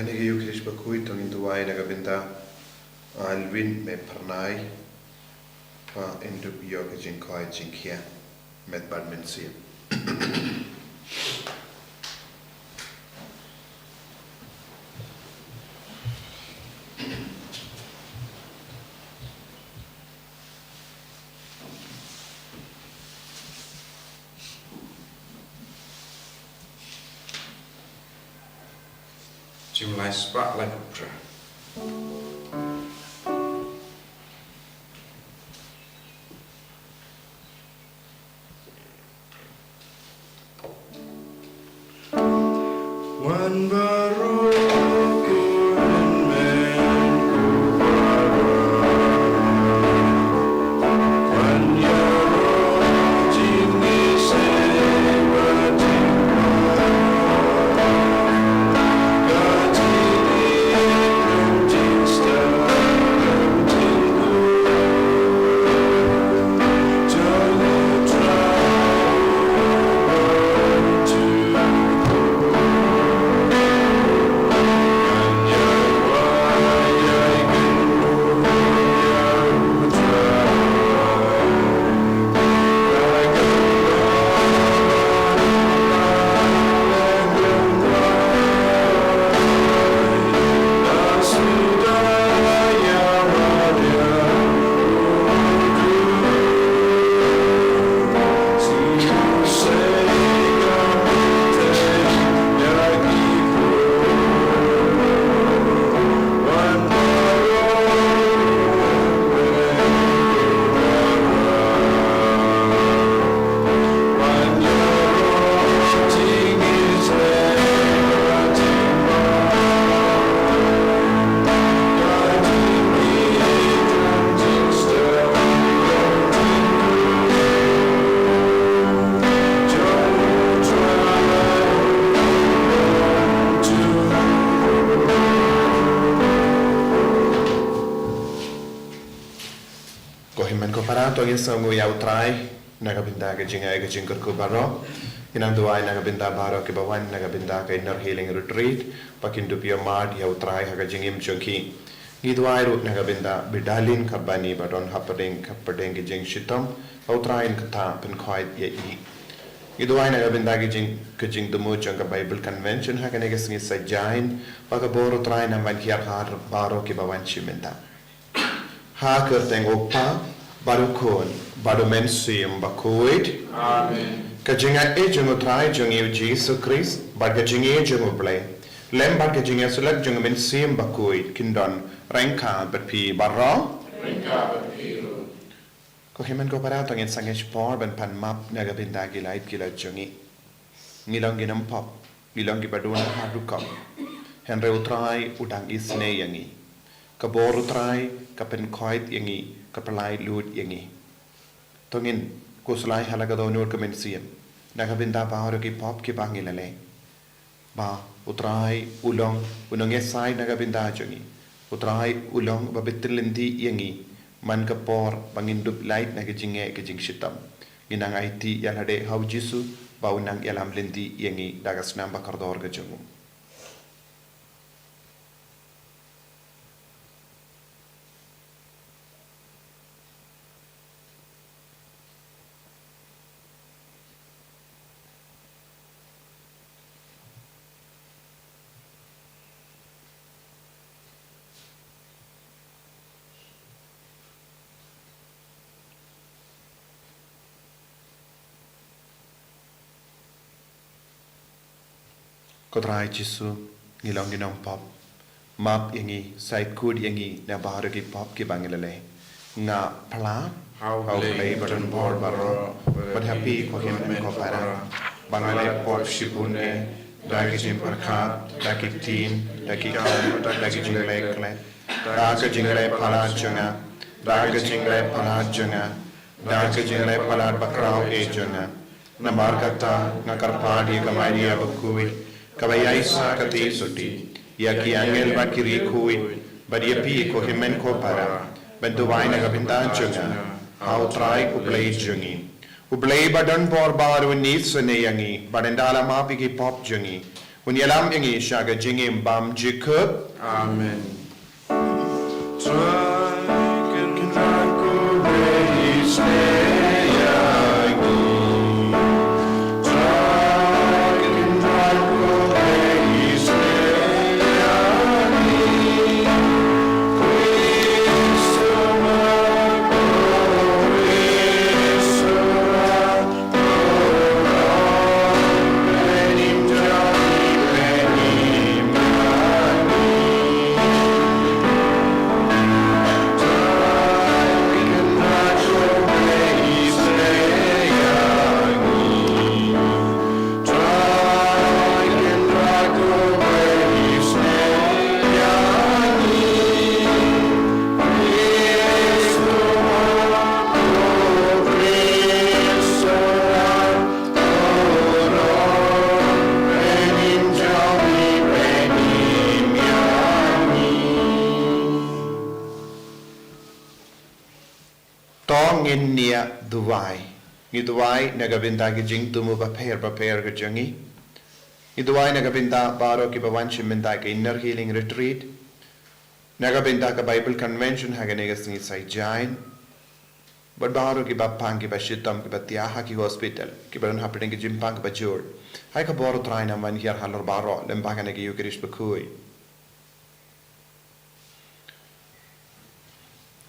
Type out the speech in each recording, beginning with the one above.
Sngi Bakhuid tong Duai Nagabinda Alwin me Pernai Pa Indup Yoga Jinkoi Jinkia Met Badminton. Jumlah spotlight putra. One baru Tongin sangu yau trai nagabinda ke jingai ke jingkur ku baro inang duai nagabinda baro ke bawan nagabinda ke inner healing retreat pakin dupia mad yau trai haga jingim chungki gi duai ru nagabinda bidalin kabani badon hapadeng ke jing shitam au trai in kata pen khoi ye i gi duai nagabinda ke jing dumu chungka bible convention haga ne gesngi sajain paga boro trai namban kiar har baro ke bawan chimenda ha kerteng opa Barukon, Badumensium Bakhuid. Amen. Kajinga ejungu trai jungi Jesus Christ, Bargajingi jungu blay. Lem Bargajinga select jungumensium Bakhuid, Kindon, Renka, Berpi, Barro. Renka, Berpi. Kohiman ko paratong in sangish por ban pan map nagabindagi light kila jungi. Ngilong ginam pop, ngilong gibaduna hadukam. Henry utrai udang isne yangi. Kabor utrai, kapen koit yangi. Kapalai lut yangi tongin kuslai halaga do nur kemensiam nagabinda baharo ki pop ki bangilale ba utrai ulong unong esai nagabinda jongi utrai ulong babitlendi yangi man kapor bangindup light nagajinge kejing shitam ginang IT yalade haujisu baunang yalam lendi yangi dagas namba kardor gajongu Kodrai Jisu ngilong ginong pop map yangi side kud yangi na baharo ki pop ki bangilale nga pala how play button board baro but happy ko him and ko para bangale pop shipune dagi jim parkhat dagi tin dagi kam dagi jingle kle daga jingle pala chunga daga jingle pala chunga daga jingle pala bakrao e chunga na markata na karpadi kamai Bakhuid Kabayai kati suti, yaki angel bakiri kui, badiapi ko himen ko para, bentuwai nagabinda junga, how try ublay jungi. Ublay badan por baru ni suneyangi, badendala mapi ki pop jungi, Unyalam ingi syaga jingim bam jikut. Amen. Tragen raku reis neyangi. Tragen raku reis neyangi. Kristo mako, Kristo mako, Benim jami, benim jami. Ngin nia duwai. Ngi duwai nagabinda ki jing tumu baper ka jangi. Ngi duwai nagabinda baro ki bawan shiminda ka inner healing retreat. Nagabinda ka Bible convention haga negas ngi sai jain. But baro ki bapang ki bashitam ki batiaha ki hospital ki baran happening ki jimpang ki bajur. Hai ka baro try na man hier halor baro lembaga nagi Eucharist Bakhuid.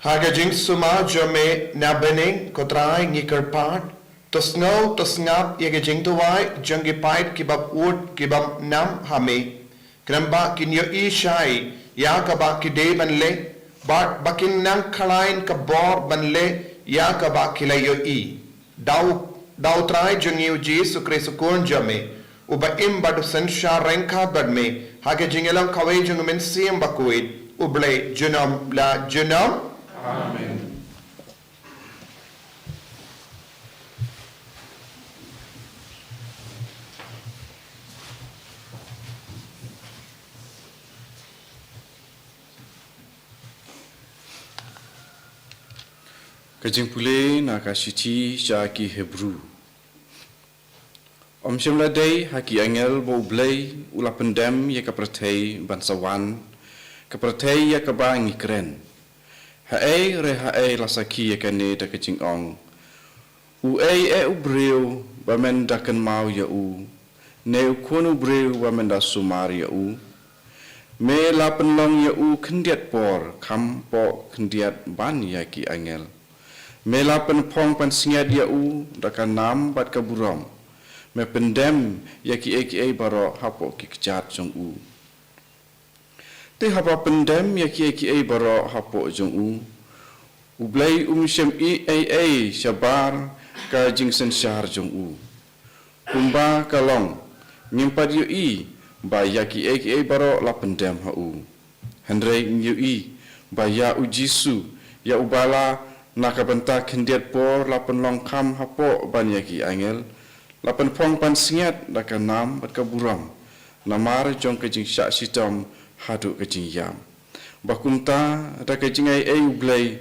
Haga jing suma jome nabening kotrai ngikerpat tosngau tosngap yega jing tuwai jangi pait kibab ut kibab nam hame kramba kinyo ishai ya kaba kide banle bat bakin nang khalain ka bor banle ya kaba khilayo I dau trai jangi Jesu Kristo kon jame uba im bad sanshar renka badme haga jingelam khawai jung men siem Bakhuid uble junam la junam. Amen. Kajing pule na kasiti syaki Hebrew. Om Shemladei haki angel bo blay ula pendem ya kapratei bansawan kapratei ya kabangi keren. Hae re hae lasaki ya kane da kajing ong. U ubreu bamen da kan mau ya u. Ne u kono breu bamen da sumar ya u. Me la penlong ya u kendiat por kam po kendiat ban ya ki angel. Me la penpong pan singat ya u da kan nam bat kaburam. Me pendem ya ki baro hapo ki kejat jong u. Te hapa pendem ya ki baro hapo jong u. Ublay shem shabar ka jingsen syahar jong u. Kumba kalong nyimpad yu I ba ya ki baro la pendem ha u. Hendrei yu I ba ya u Jisu ya ubala nakabenta kendiat por la penlong kam hapo ban ya ki angel. Lapan pong pan singat da ka nam bat ka buram. Namar jong ka jing syak sitom hadu ka jing yam. Bakunta da ka jing ublay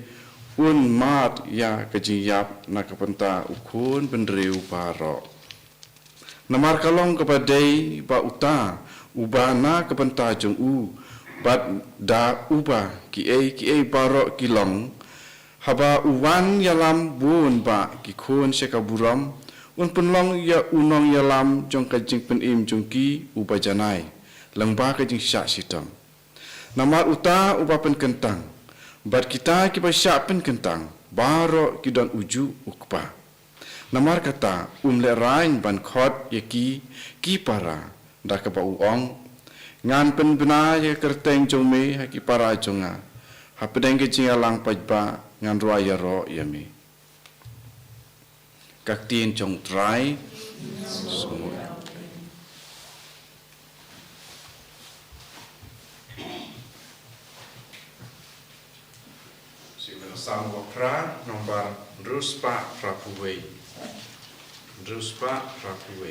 un mat ya ka jing yap na ka penta ukun bendreu baro. Namar kalong kepadai ba uta ubana ka penta jong u bat da uba ki baro kilong haba uwan yalam bun ba ki kun se ka buram. Un penlong ya unong ya lam jong ka jing pen im jong ki uba janai langba ka jing syak sitam namar uta uba pen kentang bat kita ki ba syak pen kentang baro ki don uju ukpa namar kata le rain ban khot ya ki para da ka ba uong ngan pen bena ya kerteng jong me ha ki para jonga ha pedeng ke jing alang pajba ngan roa ya ro ya me các tiên trong trái semua. Siapa sang wakra nomor ruspa rapuwe, ruspa rapuwe.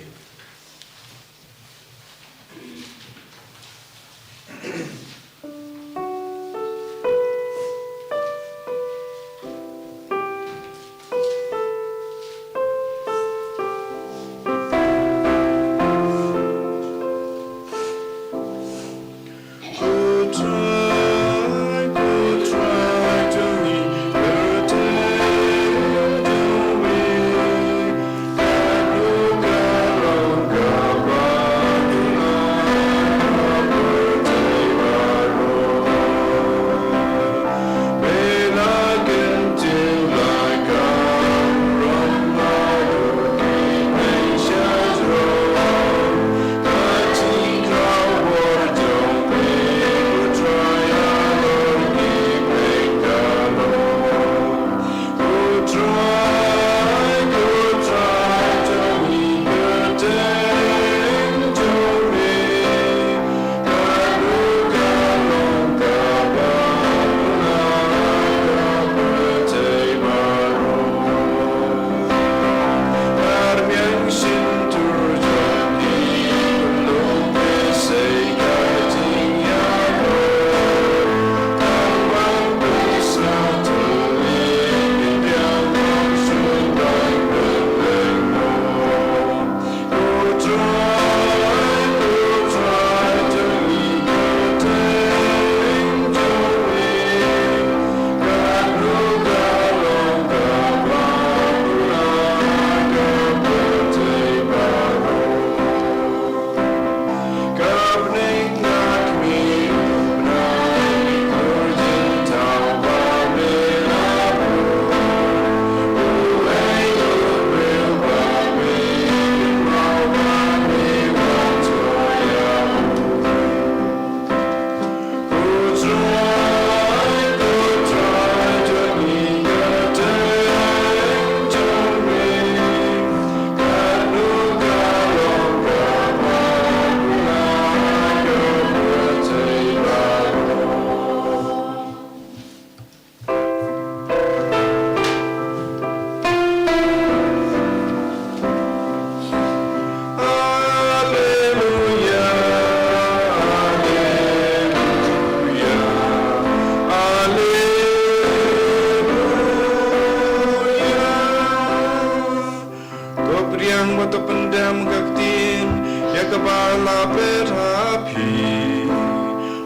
yang batu pendam gaktin ya kepala berapi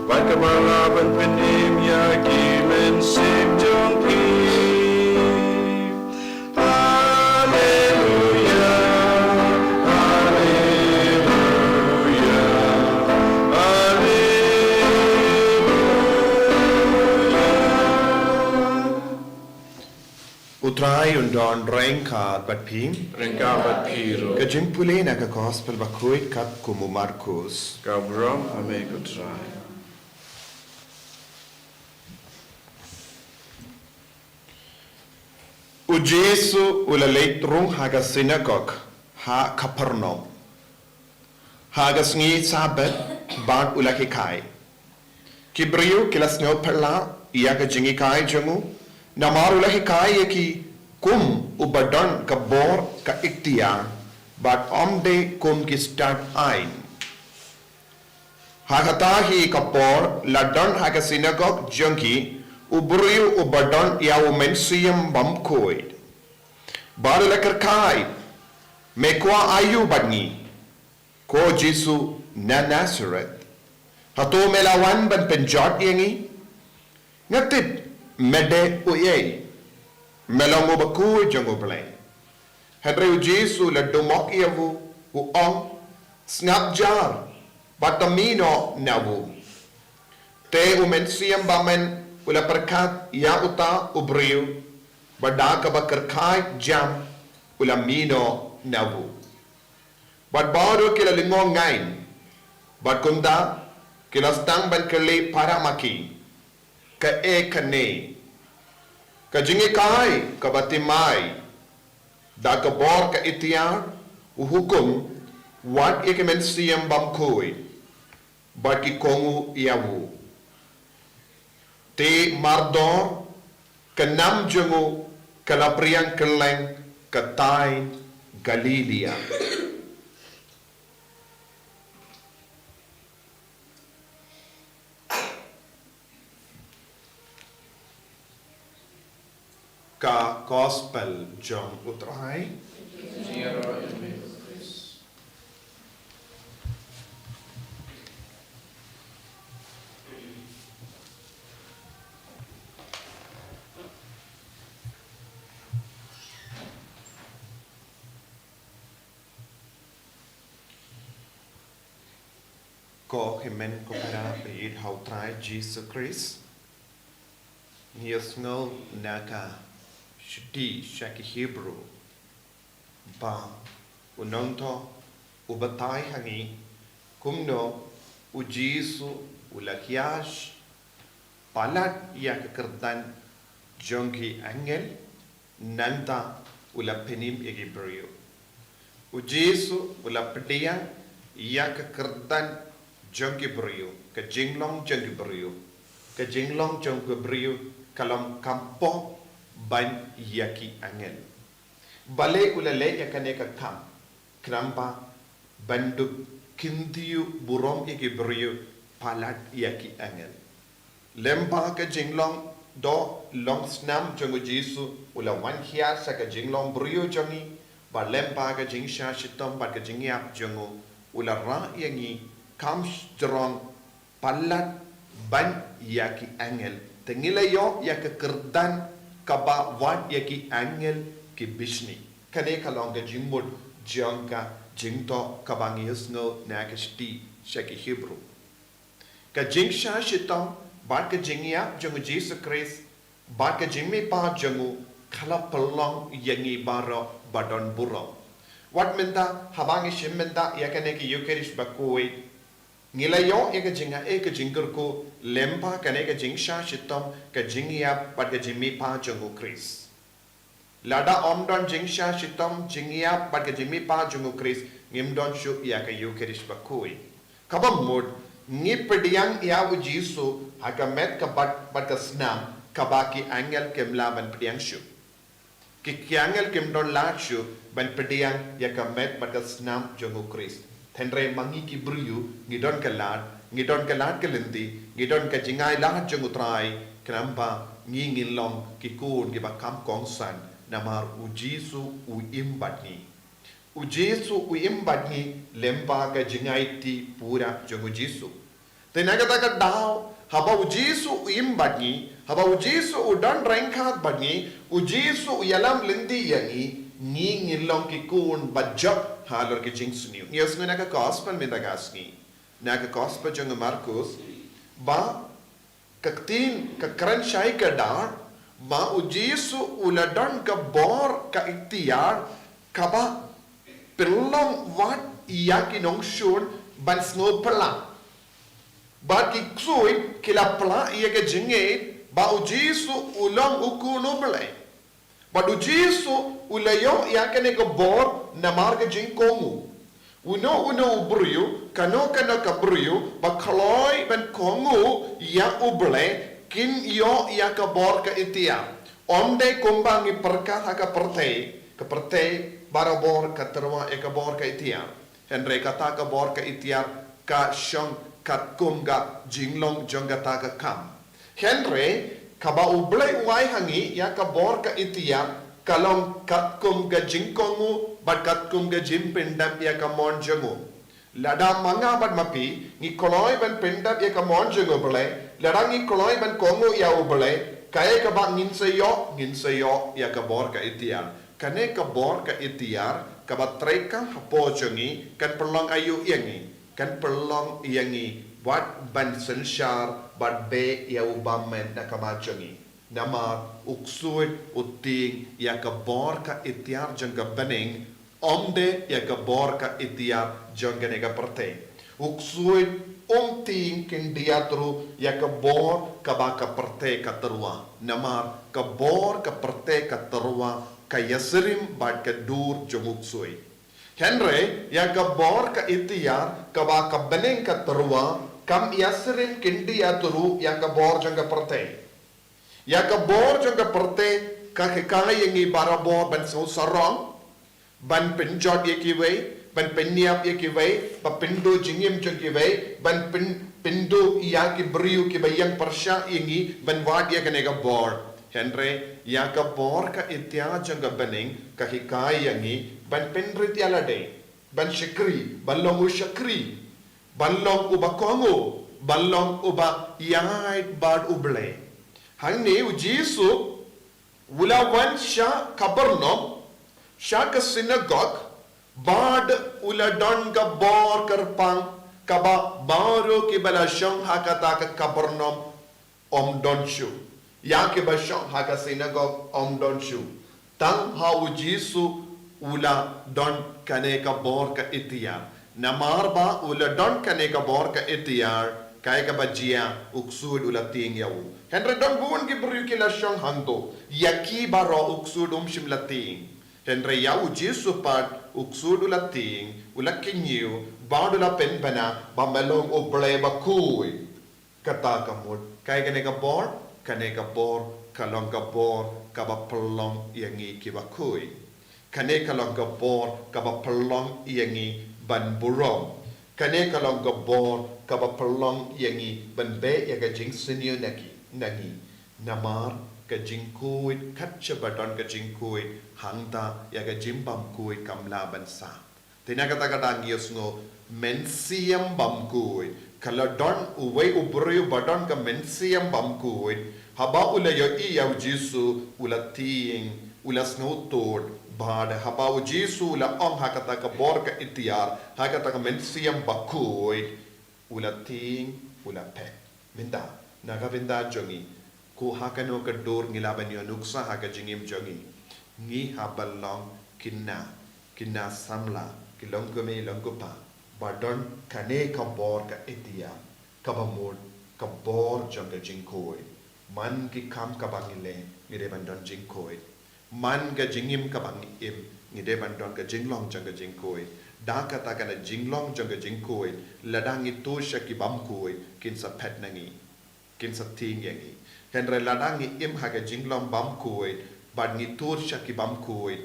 bat kepala ban penim ya kimen sip jongki haleluya haleluya Utrai undon rengka bat pim. Rengka bat piro Kajing pulih nak ke gospel Bakhuid kat kumu Markus. Gabram ame kutrai U Jesu ula leitrung haga sinagog ha Kapernaum. Haga Sngi sabat ban ula kikai. Kibriu kilas ngau perla ia ka jingi kai jangu. Namar ula kikai ki kum ubadan ka bor ka iktiar. But omde kum ki start ain. Hagatahi kapor ladan haga sinagog jangki uburiu ubadan ia umensiam Bakhuid. Baru lekar kai mekwa ayu badni ko Jesu na Nazareth. Hato melawan ban penjat yangi ngatit mede uye melango Bakhuid jango play. Hadreu Jesu la domok iavu uong snap jar batamino navu. Te umensiam bamen ula perkat ya uta ubriu bada ka bakar kai jam ula mino navu. Bad baru kila lingong ngain bad kunda kila stang ban kele para maki ka e kane ka jingi kai ka batimai da ka bor ka itiar uhukum wat ikemen siyam Bakhuid bad ki kongu yavu te mardor kenam jengu kalapriang keleng ketain Galilea. Ka gospel jong utrai ko himen ko para beid how try Jesus Christ Niasngol naka shti shaki Hebrew ba unonto ubatai hangi kumno u Jesu ulakiash palat ya kekerdan jongki angel nanta ula penim egibrio u Jesu ula pediang ya kekerdan jongki brio ke jinglong jongki brio ke jinglong jongki brio kalam kampo ban yaki angel bale ulale yakane ka kam krampa banduk kindiu burom iki brio palat yaki angel lempa ka jinglong do long snam jongo Jesu ula wan hiya sa ka jinglong brio jongi ba lempa ka jingsha shitom ba ka jingyap jongo ula ra yangi kam strong palat ban yaki angel tengilayo yaka kerdan kaba wan yaki angel ki bishni kane kalonga jimbod jangka jingto kabangi yusno nakashti shaki Hebrew ka jingsha shitam ba ka jingya jongo Jesus Christ ba ka jingme pa jongo khala palong yangi baro badon buro wat menta habangi shimmenta yakane ki Eucharist Bakhuid Ngilayo eka jinga eka jingker ko lempa kane ka jingsha shitam ka jingya pat ka jimmi pa jongo Chris. Lada omdon jingsha shitam jingya pat ka jimmi pa jongo Chris ngimdon shu ya ka Eucharist Bakhuid. Kabam mod ngi pediang ya u Jesu haka met ka bat ka snam kabaki angel kemla ban pediang shu. Ki angel kemdon la shu ban pediang ya ka met bat ka snam jongo Chris. Tendre mangi ki briyu ngidon kalat kalindi ngidon ka jingai lahat jong utrai kenapa ngingilong ki kun ki bakam kongsan namar u Jesu u imbatni u Jesu u imbadngi lempa ka jingaiti pura jong u Jesu te nagata ka daw haba u Jesu u imbadngi haba u Jesu u dan rengkat badngi u Jesu u yalam lendi yangi ngi ngilong ki kun bajak halor ki jing suniu nios ngena ka gospel mendagasni naga gospel jong Markus ba kaktin ka kran shai ka dar ba u Jesu uladan ka bor ka ikhtiar ka ba perlong wat iya ki Nongstoin ban snow pala ba ki ksui kila pala iya ka jinge ba u Jesu ulang ukunu bele ba u Jesu ulayo iya ka ne ka bor na marga jing kongu uno ubruyu kano ka bruyu ba khaloi ban kongu ya uble kin yo ya ka bor ka itia onde kumbangi perkat ka pertei barabor ka terwa e ka bor ka itia henre kata ka bor ka itia ka shong kat kumga jinglong jonga ta ka kam henre ka ba uble wai hangi ya ka bor ka itia kalong kat kum ga jingkongu bat kat kum ga jim pendap ya ka mon jongu lada manga bat mapi ni koloi ban pendap ya ka mon jongu bele lada ni koloi ban kongu ya ubele kaya ka ba ngin seyo ya ka bor ka itiar kane ka bor ka itiar ka ba trekang hapo jongi kan perlong ayu yangi kan perlong yangi wat ban sensyar bat be ya ubamen na ka ma jongi nama uksuit uting ya ka bor ka itiar jangga bening omde ya ka bor ka itiar jangga nega perte uksuit ting kin diatru ya ka bor ka ba ka perte ka terwa nama ka bor ka perte ka terwa ka yasrim bat ka dur jong uksui henre ya ka bor ka itiar ka ba ka bening ka terwa kam yasrim kin diatru ya ka bor jangga perte ya ka bor jong ka perte ka kaya yangi barabor ban so sarong ban penjot ye ki wei ban penniap ye ki wei pa pindo jingim jong ki wei ban pindo ya ki briu ki bayang persya yangi ban wad ya ka bor henre ya ka bor ka itya jong ka bening ka kaya yangi ban penrit ya lade ban shikri balong u shakri balong uba kongo balong uba yait bad uble Hangni u Jesu ulawan sya kabarnom sya ka synagogue bad uladon ka bor karpang kaba baro ki bala syong hakata ka kabarnom om shu ya ki ba syong haka synagogue om shu tang ha u Jesu ula don kane ka bor ka itiyar namar ba uladon kane ka bor ka itiyar kaya ka bajia uksud ulating yaw henre don buon ki bru ki la syong hando yaki baro uksud shim lating henre yaw Jesu pat uksud ulating ulakinyu bado la pen bana bamelong oble bakhuid kata kamut kaya kane ka bor kalong ka bor ka ba pelong yangi ki bakhuid kane kalong ka bor ka ba pelong yangi ban burong kane kalong ka bor ka ba pelong yangi ban be ya ka jing senior nangi namar ka jing kuit katcha badon ka jing kuit hangta ya ka jim bam kuit kamla ban sa tina kata kata ngios ngo mensiam bam kuit kala don uwe ubru badon ka mensiam bam kuit haba ula yo I ya Jesu ula ting ula sno tod bad haba u Jesu ula ong hakata ka bor ka itiar hakata ka mensiam bakkuit ula ting ula pe minda naga binda jongi ku hakano ka dor ngilaban yo nuksa haka jingim jongi ngi habalong kinna samla kilongkome longkupa badon kane ka bor ka itiar ka bamod ka bor jonga jingkoi man ki kam ka bangile ngire bandon jingkoi man ga jingim ka bang im ngide bandon ka jinglong jonga jingkoi da kata kana jinglong jonga jingkoi ladang itu syaki bamkoi kin sa pet nangi kin sa ting yangi henre ladang im ha ga jinglong bamkoi bad ngi tur syaki bamkoi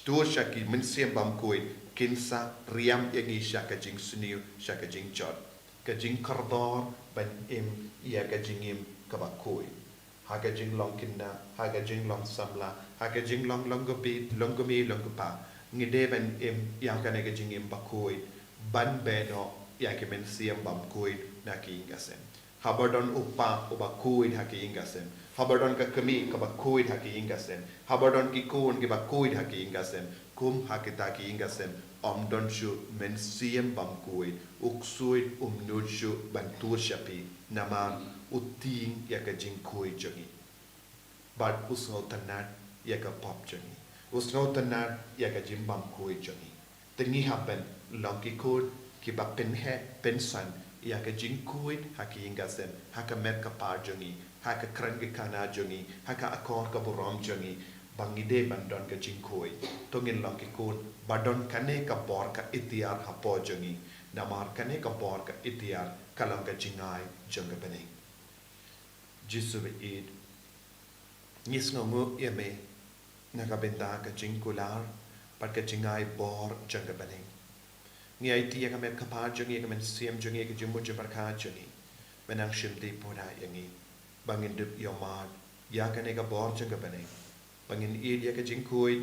tur syaki mensiem bamkoi kin sa riam yangi syaka jing suniu syaka jing jot ka jing kardor ban im ia ka jingim ka bakoi haga jinglong kinna haga jinglong samla haga jinglong longobi longomi longopa ngide ben yang kan ke jingim Bakhuid ban beno yang ke men siam Bakhuid na ki ingasem habardon upa Bakhuid haki ingasem habardon ka kami ka Bakhuid haki ingasem habardon ki kun ki Bakhuid haki ingasem kum hakita ki ingasem don shu men siam Bakhuid uksuid nudshu bantur shapi namar uting ya ka jingkoi jongi bad usngau tanat ya ka pop jongi usngau tanat ya ka jimbam koi jongi tengi happen longki kod ki ba pen he pen san ya ka jingkoi haki ingasem haka met ka par jongi haka kran ke kana jongi haka akor ka borom jongi bangide bandon ka jingkoi tongin longki kod badon kane ka bor ka itiar hapo jongi namar kane ka bor ka itiar kalang ka jingai jonga bene jisu be id ngis ngomu yeme nakabenda ka jingkular pat ka jingai bor jonga bene ngi IT ka met kapar jongi ka men siam jongi ka jimu jabar ka jongi menang shimdi poda yangi bangin dup yomad ya kane ka bor jonga bene bangin id ya ka jingkui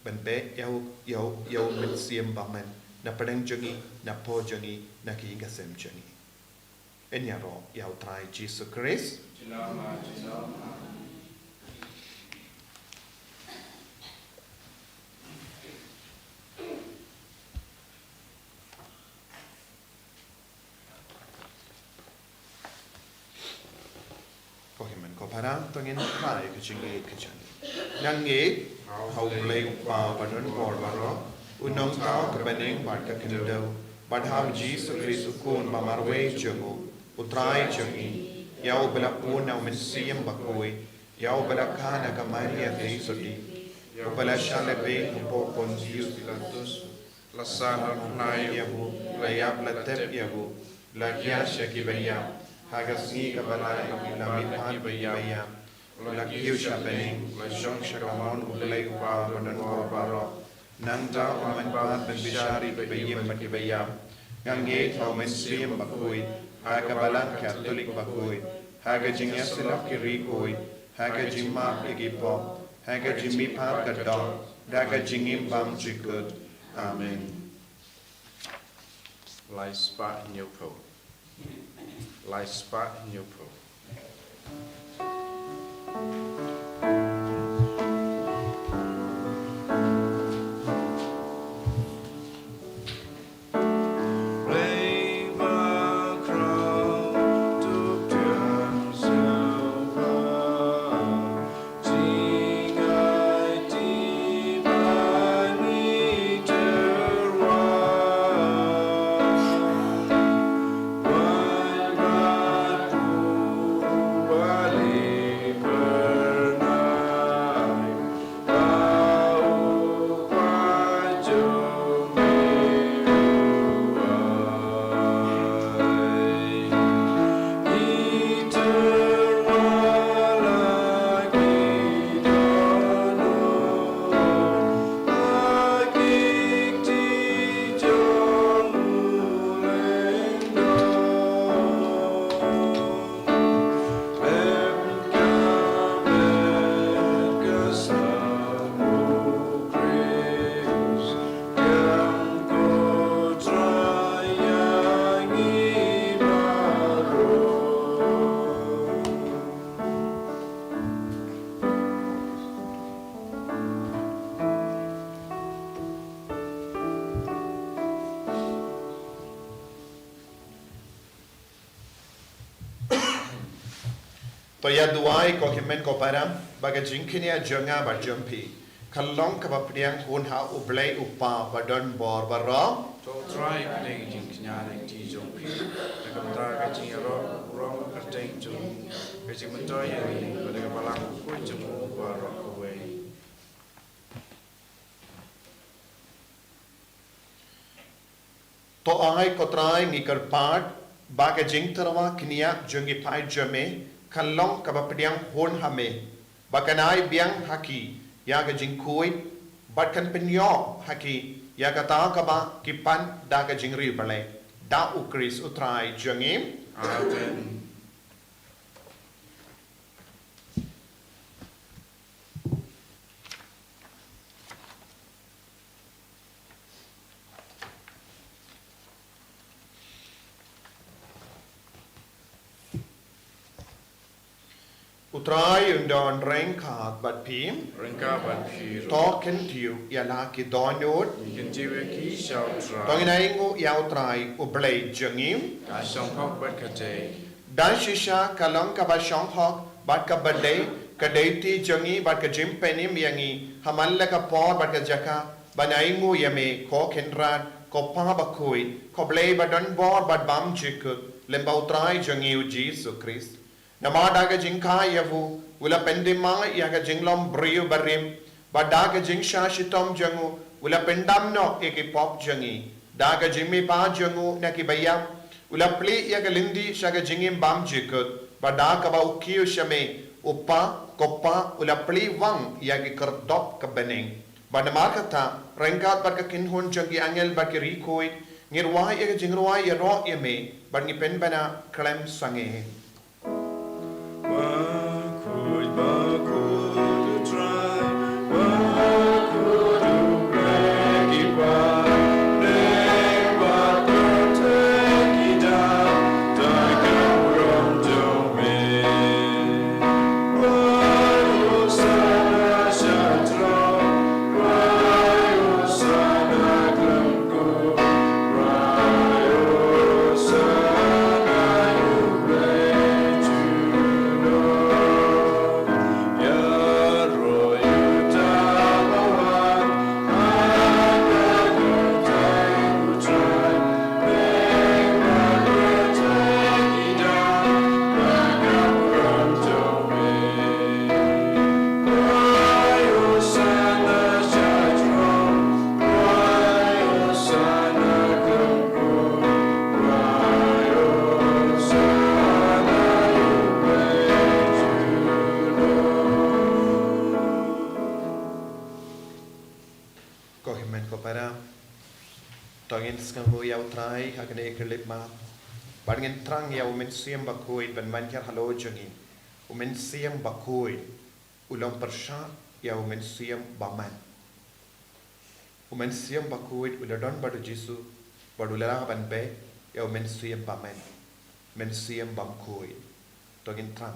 ban be yau men siam bamen na padang jongi na po jongi na ki ingasem jongi enyaro yau try Jesus Christ Kohimen ko parang tongin try ka jingi ka jongi nangi hau play pa padon bor baro unong tao ka baning bar ka kindo bad how Jesus Christ kun mamarwe jongo utrai jongi yau bela puna men siam Bakhuid yau bela kana ka Maria Theisoti yau bela shale be po Pontius Pilatus lasana nai yabu layab latep yabu lagya shaki bayam hagasni ka balai la mithan bayam la kiusha bening la shong shakamon ulay upa badan baro nanta oman pat ben bishari bayim mati bayam ngange tau men siam Bakhuid haga balang Catholic Bakhuid haga jingya silap ki rikoi haga jimma igipo haga jimmi pat ka dog daga jingim bam jikut amen Lai spot nyopo. Lai spot nyopo. Toya duai ko himen ko param baga jinkinia jonga ba jumpi kalong ka bapriang hun ha ublay upa badon bor baro To try kning jing nyare ti jong pi. Nakamta ka jing ro ro ka ting jong. Ka jing mentoy ni pada ka palang ko jong ba ro ko we. to ai ko try ngikar part baga jing tarwa knia jongi pai jame kalong ka bapriang hun ha me bakanai biang haki ya ga jing kui bat kan penyo haki ya ga ta ka ba kipan da ga jing ri bale da ukris utrai jongim Amen. utrai undon rengkat bat pim Rengka ban piro. token tiu ya laki donut Ikan jiwa ki shao tra. tongin aingu ya utrai ublay jengim Ka shong hok bat kate. dan shisha kalong ka ba shong hok bat ka badai ka deiti jengi bat ka jim penim yangi hamalla ka por bat ka jaka banaingu yame ko kenran ko pa Bakhuid ko blay badan bor bat bam jikut lemba utrai jengi u Jesus Christ Namadaga jingka yavu, ula pendima yaga jinglom brio barim, badaga jingsha shitom jangu, ula pendam no eki pop jangi, daga jimmi pa jangu naki bayam, ula pli yaga lindi shaga jingim bam jikut, badaga ba ukiyo shame, upa, kopa, ula pli wang yagi kerdop ka bening. Badamakata, rengkat barka kinhun jangi angel barki rikoid, ngirwai yaga jingrwai yaro yame, barngi penbana klem sange. Bakhuid, Bakhuid, try. Bakhuid, break it back. Break back, take it down. Take it from domain. Why sana shatra? Why sana glamgo? Why sana you break to Tongin skangu yau trai hakane kelip ma. Barngin trang yau men siam Bakhuid ben manjar halo jangi. Umen siam Bakhuid. Ulang persha yau men siam baman. Umen siam Bakhuid uladon badu Jisu. Badulala ban be yau men siam baman. Men siam Bakhuid. Tongin trang.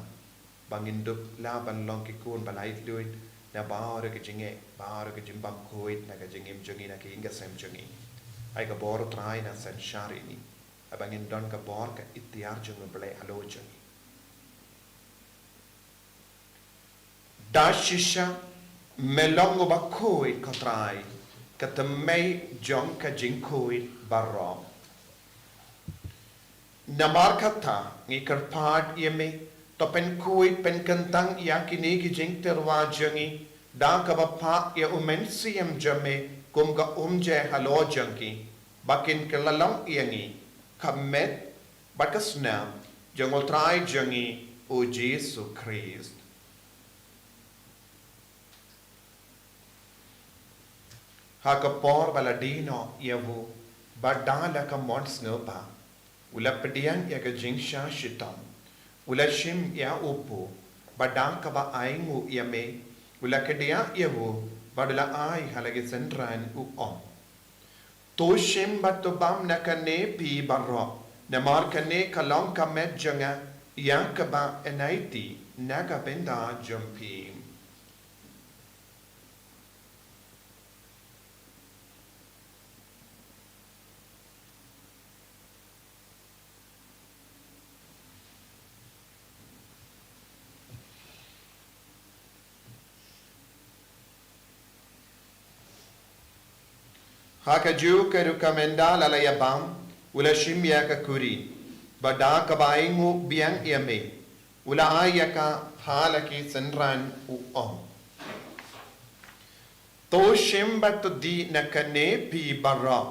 Bangin dup la ban long kikun balait luit. Na baru ke jinge, baru ke jimbam Bakhuid na ke jingim jangi na ke inga sem jangi. Ay ka bor try na sen shari ni. Abangin don ka bor ka itiar jung blay halo jangi. Da shisha melongo Bakhuid ka try. Ka temay jong ka jingkuid barro. Namar kata ngi karpad yeme to pen kuid pen kantang yakini ki jing terwa jangi. Da ka bapa ya umen siyam jame kum ka umje halo jangi. Bakin kelalang yangi. Kamet bakasnam jangol try jangi o Jesus Christ. Hakapor baladino yavu badala ka mons ngopa. Ula pedian ya ka jingsha shitam. Ula shim ya upu. Badang ka ba aingu yame. Ula kedia yavu badala ai halagi sendran u. To shim batubam na kane pi barro. Namar kane kalong ka med janga. Yang ka ba enaiti naga benda jumpi. Haka ju ke rukamenda lalaya bam ula shimya ka kuri bada ka baingu biang yame ula ayaka halaki senran u. To shimba to di nakane pi barra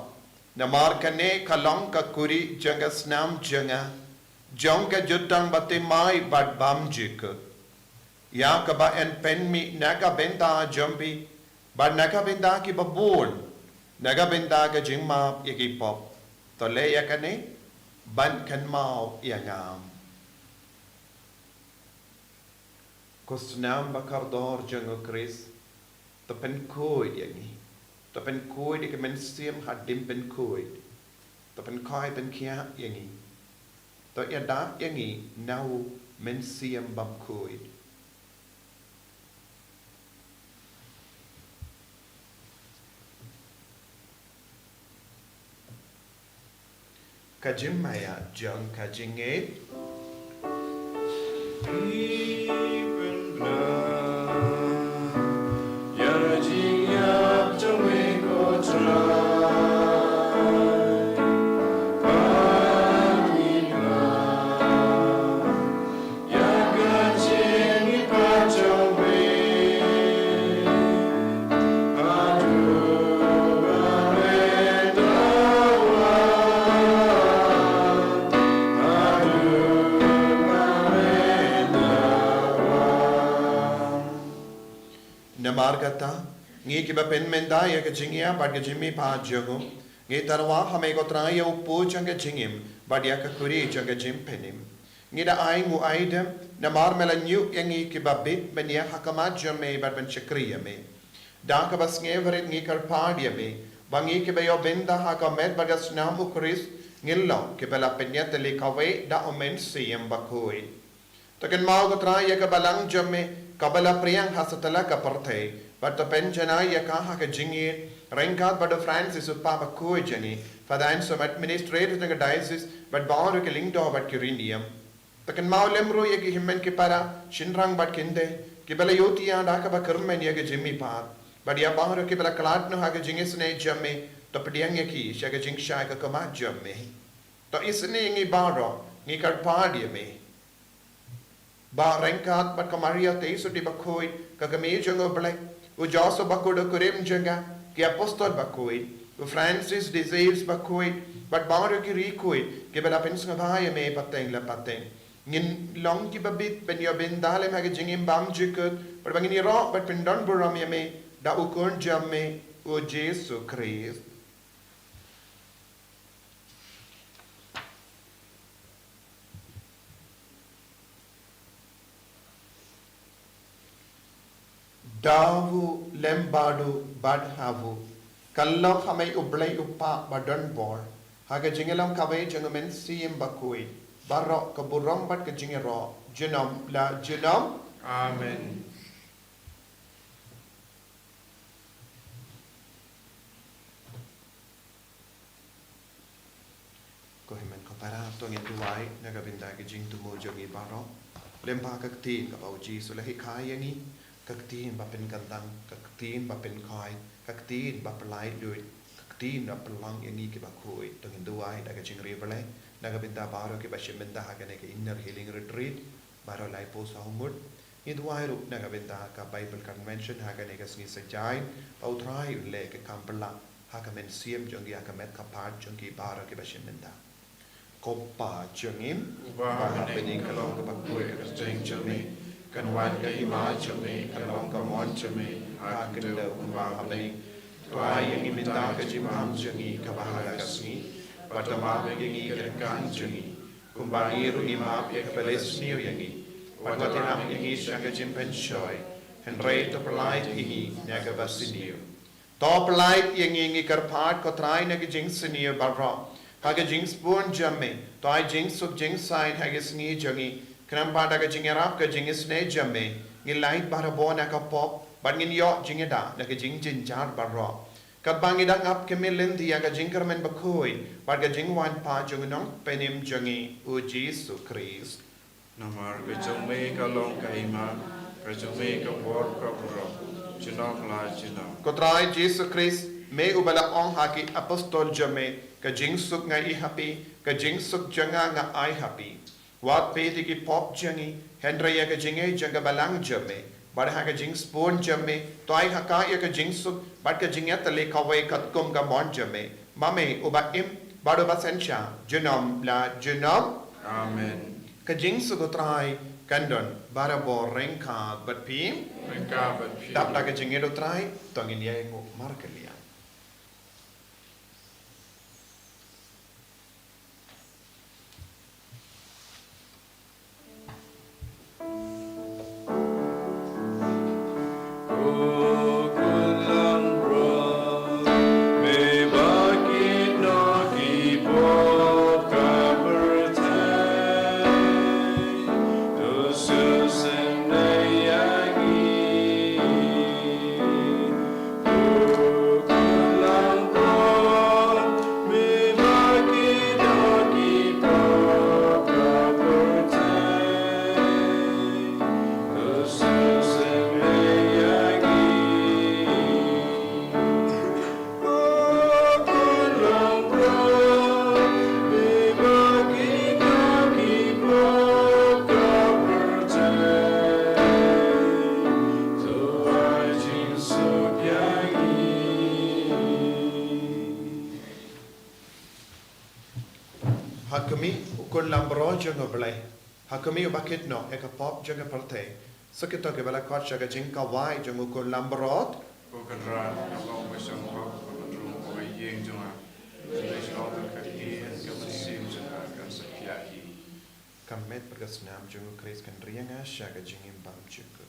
namar kane kalong ka kuri janga snam janga jonga jutang bate mai bad bam jik ya ka ba en pen mi naga benda jumbi bad naga benda ki babul naga benda ka jingma yaki pop to le yakane ban kan mau yangam kusnam bakardor jango Chris to pen koid yangi to pen koid ik men siem hadim pen koid to pen kai pen kia yangi to yada yangi now men siem bam koid kajim maya jong kajinget Namargata, ngi kiba pen menda ya ke jingia bad ke jimmi pa jongo, ngi tarwa hame ko traya upu janga jingim, bad ya ka kuri janga jim penim. Ngi da ai ngu aidem, namar mela nyu yangi kiba bit ben ya hakamat jame bad ben chakriya me. Da ka bas ngeverit ngi karpadia me, bangi kiba yo benda hakamet bagas namu kuris, ngillo kiba la penyat le kawe da omen siyem Bakhuid. Taken mau ko traya ka balang jame, Kabala Priang Hasatala Kaparte, but the Penjana Yakaha Jingi, Renkat but the Francis of Papa Bakhuid, for the answer of administrative diocese, but Bauru Kilindo but Curinium. The Kanmau Lemru Yaki Himen Kipara, Shinrang but Kinde, Kibala Yotia and Akaba Kurman Yaga Jimmy Par, but Yabaru Kibala Kalatno Haga Jingisne Jame, the Padiang Yaki, Shaka Jing Shaka Kamat Jame. The Isni Baro, Nikar Pardia me. Ba Renkat but Kamaria Taisu di Bakhuid, Kakame Jungo Black, Ujaso Bakudo Kurim Janga, Ki Apostol Bakhuid, U Francis Disease Bakhuid, but Baruki Rikuid, Kibela Pensavaya me Pateng la Pateng. Nin long kibabit ben yo ben dalem hagajingim bam jikut, but bangini rock but pendon buram me, da ukun jamme, U Jesu Christ. Davu lembadu badhavu kallo hame ublay upa badan bor haga jingelam kawe jangamen siyem Bakhuid barok kaburam bat ke jingero jenom la jenom Amen. Kohimen ko para to ngin duwai nagabinda ke jing tumo jangi barok lempa kaktin kabau Jesu lahi kayangi kaktin bapen kantang, kaktin bapen kai, kaktin bapelai duit, kaktin bapelang yang ni ke Bakhuid, tengin duai daga jingri belai, daga binta baru ke bashimenda hagane ke inner healing retreat, baru lai pos ahumud, ni duai ru daga binta ka Bible convention hagane ke Sngi sejain, pau trai le ke kampela, hagamen siem jongi hagamet kapat jongi baru ke bashimenda. Kopa jongim, bahana pening kalong ke Bakhuid ke jeng jongi. Kan wan ka hima chame kan long ka mon chame ha kan do wa hapeng twa yang iminta ka jimam jangi ka bahala kasni patama bengi ka kan jangi kumbangi ru ima pe ka pelesni yangi patama yangi shaka jimpen shoy and rate of light hingi naga basini top light yangi kar phat ko trai na ki jing sini barra ha ka jing spoon jamme tai jing sub jing sign ha ka sngi jangi Kenam pada ke jing Arab ke jing isne jamme, ngin lain bara bona ka pop, but ngin yo jing da na ke jing jinjar bara. Kat bangi da ngap ke milin dia ke jing kermen Bakhuid, but ke jing wan pa jung nong penim jungi U Jesu Christ. Namar ke jome ka long ka ima, ke jome ka bor ka bro, junok la junok. Kotrai Jesu Christ me ubala ong haki apostol jamme, ke jing suk ngai happy, ke jing suk janga nga ai happy. Wat peti ki pop jangi, Hendra ya ka jinge janga balang jamme, bad ha ka jing spoon jamme, toy haka ya ka jing suk, bad ka jingya tale kawai kat kum ka mon jamme, mame uba im, bad uba sensha, jenom la jenom, Amen. ka jing suk utrai, kandon, bara bo rengka bat pim, Rengka bat pim. Tap da ka jinge utrai, tongin ya ngo markelia. Oh Hakumi ukun lambro jong oblay. Hakumi ubakit no eka pop jong aparte. Sakito ke bala kot jaga jing kawai jong ukun lambrot. Bukan ran kalau besang kau menurut kau yang jangan. Jadi kalau terkait dengan sim jangan kan sekiai. Kamet berkesnam jong ukris kan rianga jaga jing imbam juga.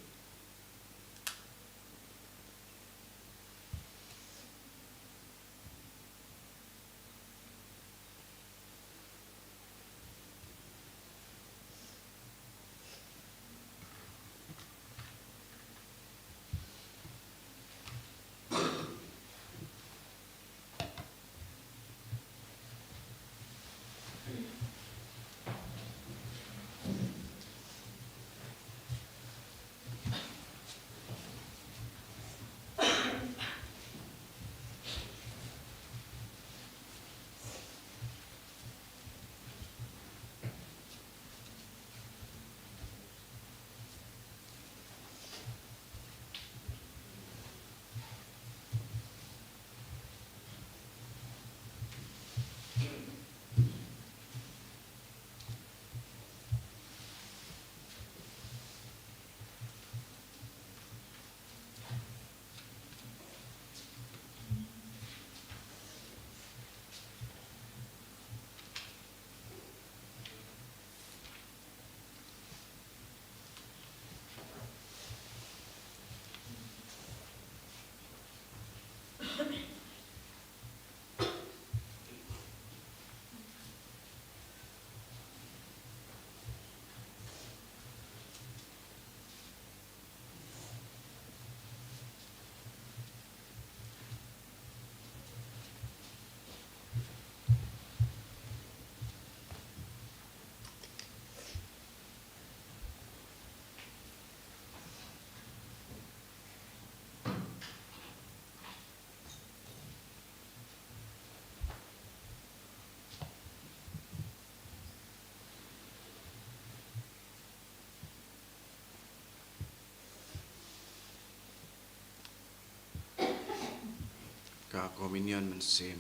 Ka kominion mensim.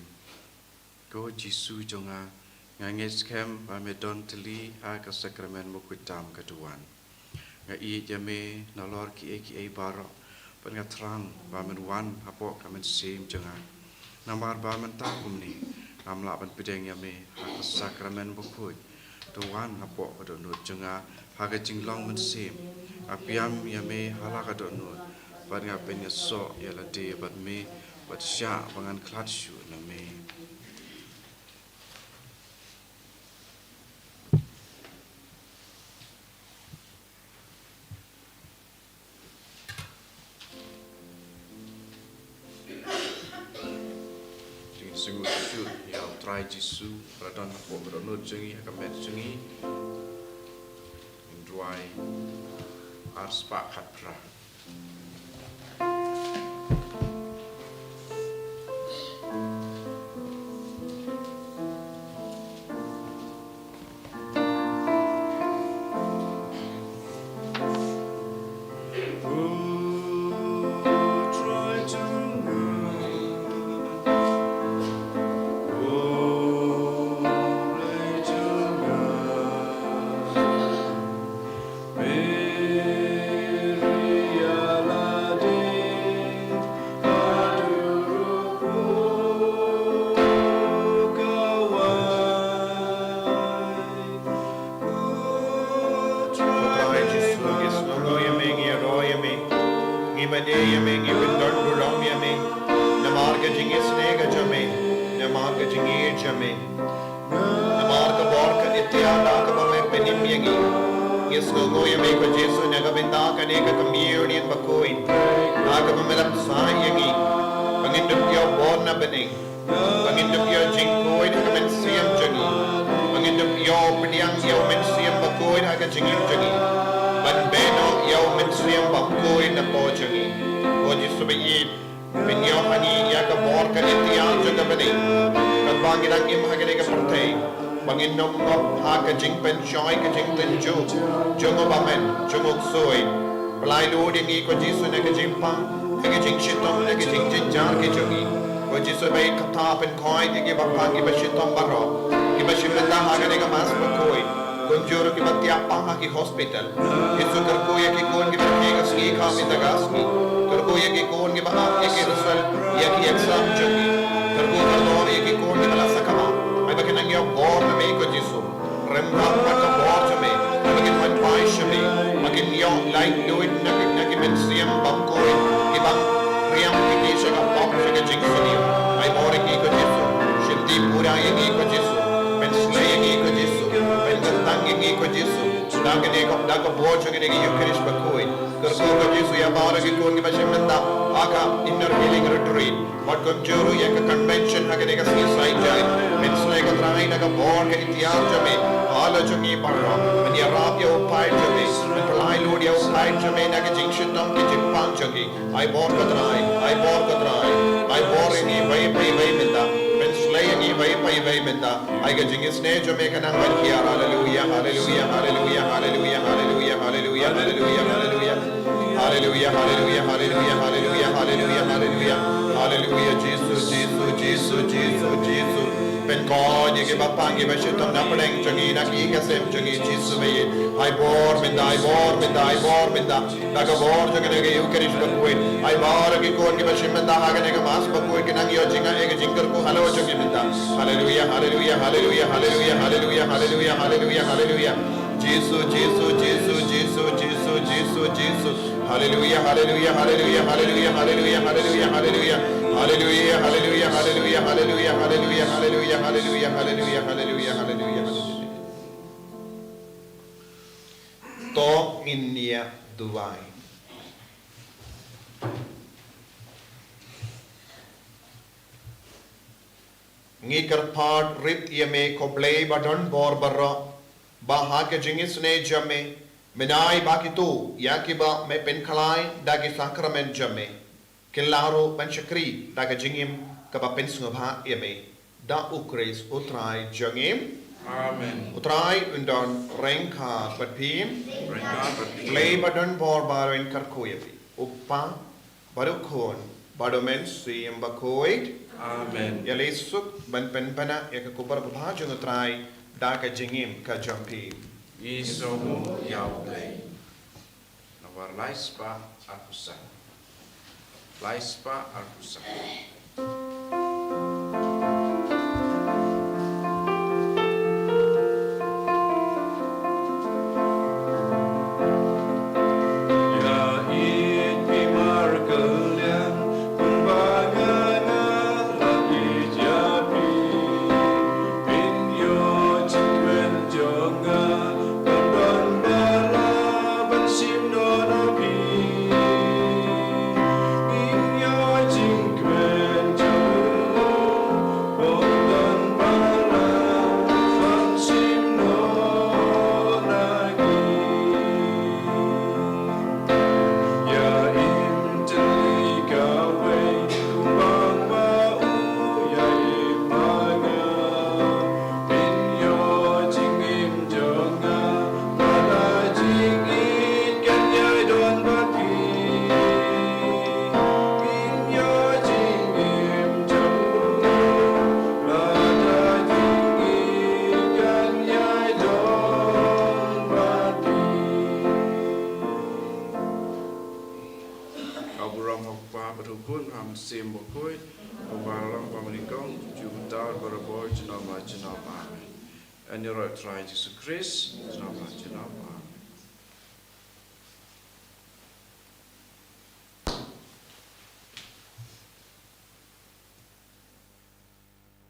Ko Jisu jonga ngangis kem ba medon teli ha ka sakramen mukutam kaduan. Nga I jame nalor ki e baro pan nga trang ba menwan apo ka mensim jonga. Namar ba mentagum ni amla pan pedeng yame ha ka sakramen Bakhuid. Tuan apo ka donut jonga ha ka jinglong mensim. Apiam yame hala ka donut. Pan nga penyaso yala de bat me But sya pangan klatsyu na me. Jing sungu shoot ya try Jisu radon ko bronut jingi hakamet jingi. In dry ars pak hatra. Communion Bakhuid, Nagabamirap Sayangi, Pangindup your born nabening, Pangindup your jinkoid, Hagamensiam Jagi, Pangindup your Pidiang Yo Mensiam Bakhuid, Hagajingim Jagi, Banbeno Yo Mensiam Bakhuid, Napo Jagi, Ojisubayid, Pinyo Hani Yakabor Kanitian Jagabening, Kabanginang Imhaganiga Prate, Panginom of Hakajing Pen Shoy Kajing Tenju, Jungobamen, Jungok Soy. Pelai lu dia ni ko Jisu nak kejimpa, nak kejing shitom, nak kejing jenjar kejogi. ko Jesu bay kata pen koi ki bapa ki bashitom baro ki bashimenda hagane ka mas bakoi kunjoro ki batia panga ki hospital Jesu karko ya ki kon ki batega Sngi kha mi dagasni karko ya ki kon ki baha ki result ya ki exam jogi karko kardo ya ki kon ki bala sakama ay bakin ang yo bor me ko Jesu remba pat bor jame bakin man pai shame bakin yo light do it na ki men siam bam koi ki bam riam ki shaga pop shaga jingsani ay bor ki ko Jesu shilti pura ye ki ko Jesu men slay ki ko Jesu men gandang ki ko Jesu dagane ko daga bor jogi ki Eucharist bakoi karko ko Jesu ya bor ki kon ki bashimenda aka inner healing retreat what ko juru ya ka convention hagane ka suicide jai men slay ko trai na ka bor ka itiar jame hala jogi barra men ya rap ya upai jame men palai lord ya upai jame na ka jinction tom ki jipang jogi ai bor ko trai ai bor ni vai menda men slay ni vai menda ai ka jingis ne jame ka nang van kiya hallelujah hallelujah hallelujah hallelujah hallelujah hallelujah hallelujah hallelujah hallelujah hallelujah hallelujah hallelujah hallelujah hallelujah hallelujah Jesus Jesus Jesus Jesus Jesus pen God ye ke bapa ke bashitom na padeng jangi na ki ka sem jangi Jesus me ai bor minda daga bor jangi ne ke Eucharist bakoi ai bor ke kon ke bashim minda ha ke ne ke mas bakoi ke nang yo jinga ek jinkar ko halo jangi minda hallelujah hallelujah hallelujah hallelujah hallelujah hallelujah hallelujah hallelujah Jesus Jesus Jesus Jesus Jesus Jesus Jesus hallelujah hallelujah hallelujah hallelujah hallelujah hallelujah hallelujah hallelujah hallelujah hallelujah hallelujah hallelujah hallelujah hallelujah hallelujah hallelujah hallelujah to inia duai ngikar part rit yeme koblei badon bor barra baha ke jingis ne jame menai baki tu yakiba me pen khalai dagi sakrament jame kilaro panchakri daga jingim kaba pen sungabha yeme da ukres utrai jangim Amen. utrai undon rengka patpim play badon bor baro in karkoyepi uppa barukhon badomen siem Bakhuid Amen. yalesuk ban penpana yakakubar bhajun utrai daga jingim ka jampi Isomu yauplei. Nawar laispa arkusa. Laispa arkusa. Sim Bakhuid, Mawkhlam Pamanikong, Jubutar, Barabor, Janama, Janama, Amen. And your right, Jesus Christ, Janama, Janama.